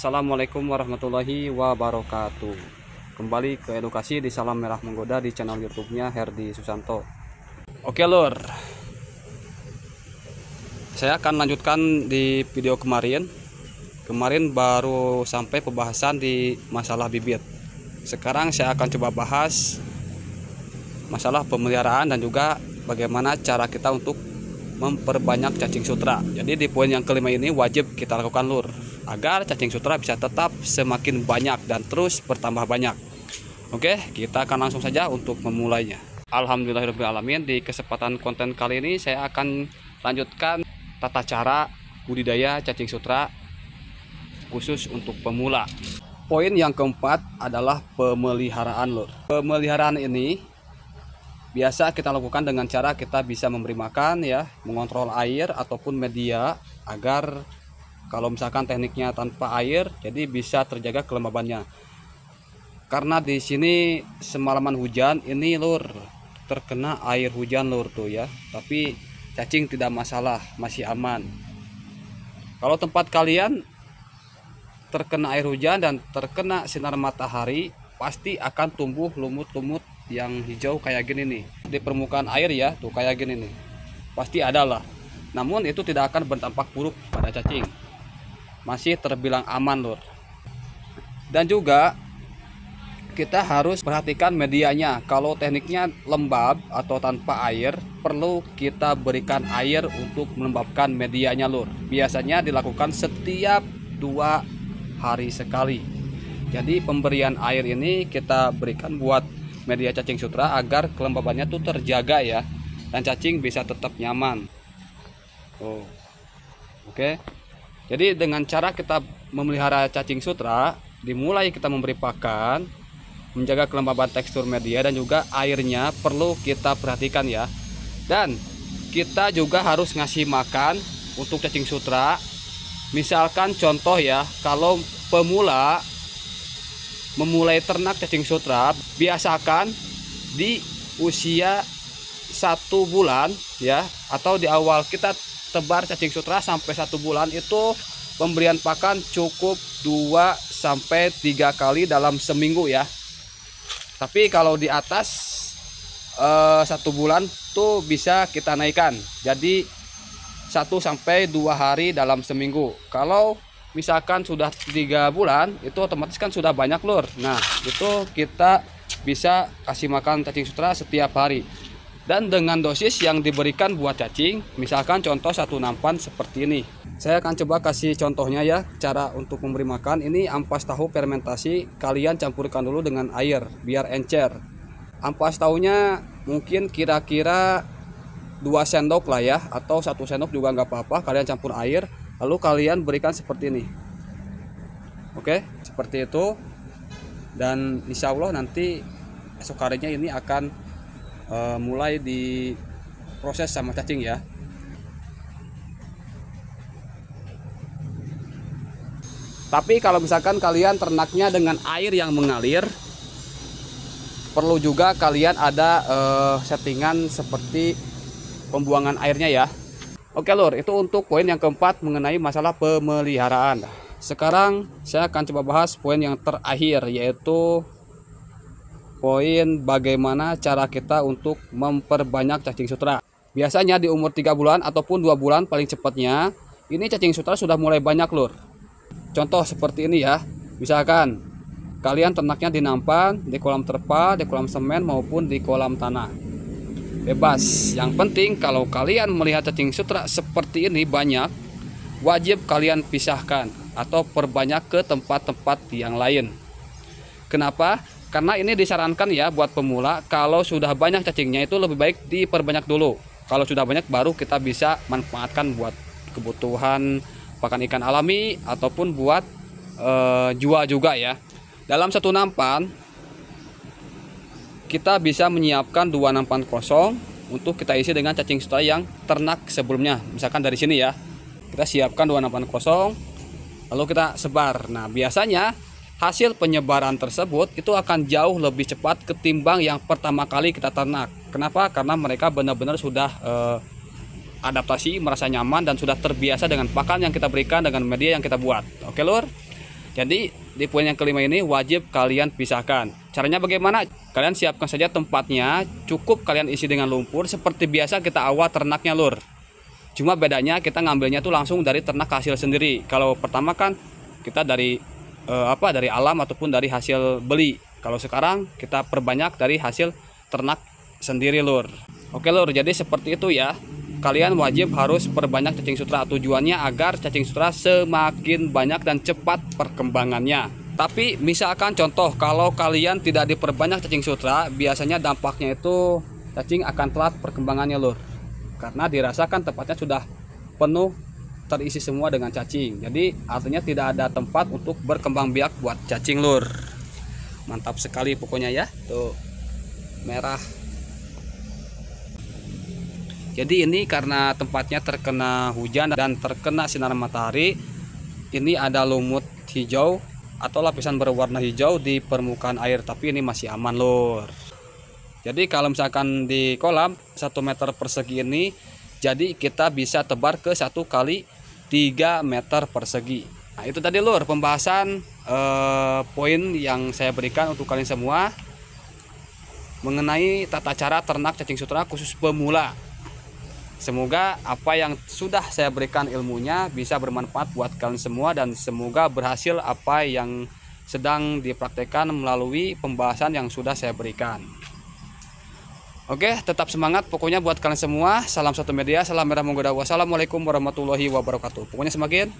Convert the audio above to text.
Assalamualaikum warahmatullahi wabarakatuh. Kembali ke edukasi di Salam Merah Menggoda di channel YouTube-nya Herdi Susanto. Oke lur, saya akan lanjutkan di video kemarin. Kemarin baru sampai pembahasan di masalah bibit. Sekarang saya akan coba bahas masalah pemeliharaan dan juga bagaimana cara kita untuk memperbanyak cacing sutra. Jadi di poin yang kelima ini wajib kita lakukan lur, agar cacing sutra bisa tetap semakin banyak dan terus bertambah banyak. Oke, kita akan langsung saja untuk memulainya. Alhamdulillahirrahmanirrahim. Di kesempatan konten kali ini saya akan lanjutkan tata cara budidaya cacing sutra khusus untuk pemula. Poin yang keempat adalah pemeliharaan lur. Pemeliharaan ini biasa kita lakukan dengan cara kita bisa memberi makan ya, mengontrol air ataupun media, agar kalau misalkan tekniknya tanpa air jadi bisa terjaga kelembabannya. Karena di sini semalaman hujan ini lur, terkena air hujan lur tuh ya, tapi cacing tidak masalah, masih aman. Kalau tempat kalian terkena air hujan dan terkena sinar matahari, pasti akan tumbuh lumut-lumut yang hijau kayak gini nih di permukaan air ya, tuh kayak gini nih, pasti ada lah. Namun itu tidak akan berdampak buruk pada cacing, masih terbilang aman lur. Dan juga kita harus perhatikan medianya. Kalau tekniknya lembab atau tanpa air, perlu kita berikan air untuk melembabkan medianya lur. Biasanya dilakukan setiap 2 hari sekali. Jadi pemberian air ini kita berikan buat media cacing sutra agar kelembabannya tuh terjaga ya, dan cacing bisa tetap nyaman. Oke. Jadi dengan cara kita memelihara cacing sutra, dimulai kita memberi pakan, menjaga kelembaban tekstur media, dan juga airnya perlu kita perhatikan ya. Dan kita juga harus ngasih makan untuk cacing sutra. Misalkan contoh ya, kalau pemula memulai ternak cacing sutra, biasakan di usia 1 bulan ya, atau di awal kita tebar cacing sutra sampai 1 bulan itu pemberian pakan cukup 2-3 kali dalam seminggu ya. Tapi kalau di atas 1 bulan tuh bisa kita naikkan jadi 1-2 hari dalam seminggu. Kalau misalkan sudah 3 bulan itu otomatis kan sudah banyak lur. Nah itu kita bisa kasih makan cacing sutra setiap hari, dan dengan dosis yang diberikan buat cacing. Misalkan contoh 1 nampan seperti ini. Saya akan coba kasih contohnya ya, cara untuk memberi makan. Ini ampas tahu fermentasi, kalian campurkan dulu dengan air biar encer. Ampas tahunya mungkin kira-kira 2 sendok lah ya, atau 1 sendok juga nggak apa-apa. Kalian campur air, lalu kalian berikan seperti ini. Oke, seperti itu. Dan insya Allah nanti esok harinya ini akan mulai diproses sama cacing ya. Tapi kalau misalkan kalian ternaknya dengan air yang mengalir, perlu juga kalian ada settingan seperti pembuangan airnya ya. Oke lur, itu untuk poin yang keempat mengenai masalah pemeliharaan. Sekarang saya akan coba bahas poin yang terakhir, yaitu poin bagaimana cara kita untuk memperbanyak cacing sutra. Biasanya di umur 3 bulan ataupun 2 bulan paling cepatnya, ini cacing sutra sudah mulai banyak lur. Contoh seperti ini ya. Misalkan kalian ternaknya di nampan, di kolam terpal, di kolam semen maupun di kolam tanah, bebas. Yang penting kalau kalian melihat cacing sutra seperti ini banyak, wajib kalian pisahkan atau perbanyak ke tempat-tempat yang lain. Kenapa? Karena ini disarankan ya buat pemula, kalau sudah banyak cacingnya itu lebih baik diperbanyak dulu. Kalau sudah banyak baru kita bisa manfaatkan buat kebutuhan pakan ikan alami ataupun buat jual juga ya. Dalam 1 nampan kita bisa menyiapkan 2 nampan kosong untuk kita isi dengan cacing sutra yang ternak sebelumnya. Misalkan dari sini ya, kita siapkan 2 nampan kosong, lalu kita sebar. Nah biasanya hasil penyebaran tersebut itu akan jauh lebih cepat ketimbang yang pertama kali kita ternak. Kenapa? Karena mereka benar-benar sudah adaptasi, merasa nyaman, dan sudah terbiasa dengan pakan yang kita berikan, dengan media yang kita buat. Oke lur. Jadi di poin yang kelima ini wajib kalian pisahkan. Caranya bagaimana? Kalian siapkan saja tempatnya, cukup kalian isi dengan lumpur seperti biasa kita awal ternaknya lur. Cuma bedanya kita ngambilnya tuh langsung dari ternak hasil sendiri. Kalau pertama kan kita dari dari alam ataupun dari hasil beli. Kalau sekarang kita perbanyak dari hasil ternak sendiri lur. Oke lur, jadi seperti itu ya. Kalian wajib harus perbanyak cacing sutra. Tujuannya agar cacing sutra semakin banyak dan cepat perkembangannya. Tapi misalkan contoh kalau kalian tidak diperbanyak cacing sutra, biasanya dampaknya itu cacing akan telat perkembangannya lur. Karena dirasakan tempatnya sudah penuh terisi semua dengan cacing. Jadi artinya tidak ada tempat untuk berkembang biak buat cacing lur. Mantap sekali pokoknya ya. Tuh merah. Jadi ini karena tempatnya terkena hujan dan terkena sinar matahari, ini ada lumut hijau atau lapisan berwarna hijau di permukaan air, tapi ini masih aman lur. Jadi kalau misalkan di kolam 1 meter persegi ini, jadi kita bisa tebar ke 1 kali 3 meter persegi. Nah itu tadi lur pembahasan poin yang saya berikan untuk kalian semua mengenai tata cara ternak cacing sutra khusus pemula. Semoga apa yang sudah saya berikan ilmunya bisa bermanfaat buat kalian semua dan semoga berhasil apa yang sedang dipraktekkan melalui pembahasan yang sudah saya berikan. Oke, tetap semangat pokoknya buat kalian semua. Salam satu media, salam merah menggoda. Wassalamualaikum warahmatullahi wabarakatuh. Pokoknya semakin